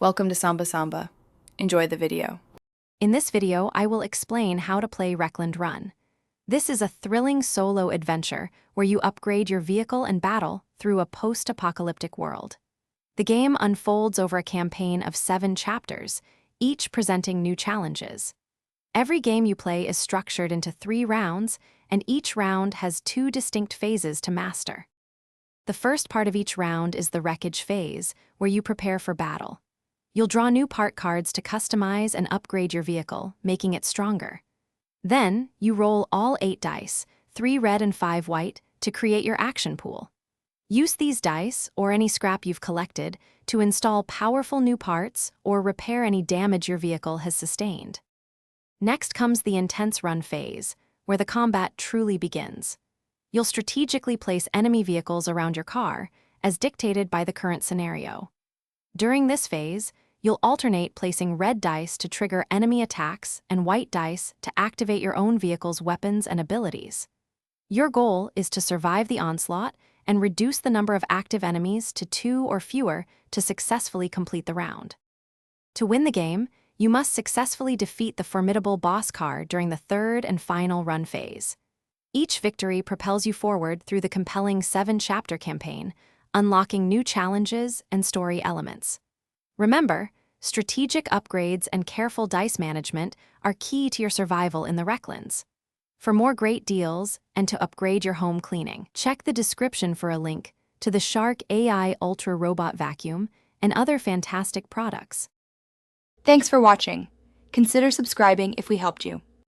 Welcome to Samba Samba. Enjoy the video. In this video, I will explain how to play Wreckland Run. This is a thrilling solo adventure where you upgrade your vehicle and battle through a post-apocalyptic world. The game unfolds over a campaign of 7 chapters, each presenting new challenges. Every game you play is structured into 3 rounds, and each round has 2 distinct phases to master. The first part of each round is the wreckage phase, where you prepare for battle. You'll draw new part cards to customize and upgrade your vehicle, making it stronger. Then, you roll all 8 dice, 3 red and 5 white, to create your action pool. Use these dice, or any scrap you've collected, to install powerful new parts or repair any damage your vehicle has sustained. Next comes the intense run phase, where the combat truly begins. You'll strategically place enemy vehicles around your car, as dictated by the current scenario. During this phase, you'll alternate placing red dice to trigger enemy attacks and white dice to activate your own vehicle's weapons and abilities. Your goal is to survive the onslaught and reduce the number of active enemies to 2 or fewer to successfully complete the round. To win the game, you must successfully defeat the formidable boss car during the 3rd and final run phase. Each victory propels you forward through the compelling 7-chapter campaign, unlocking new challenges and story elements. Remember, strategic upgrades and careful dice management are key to your survival in the Wrecklands. For more great deals and to upgrade your home cleaning, check the description for a link to the Shark AI Ultra Robot Vacuum and other fantastic products. Thanks for watching. Consider subscribing if we helped you.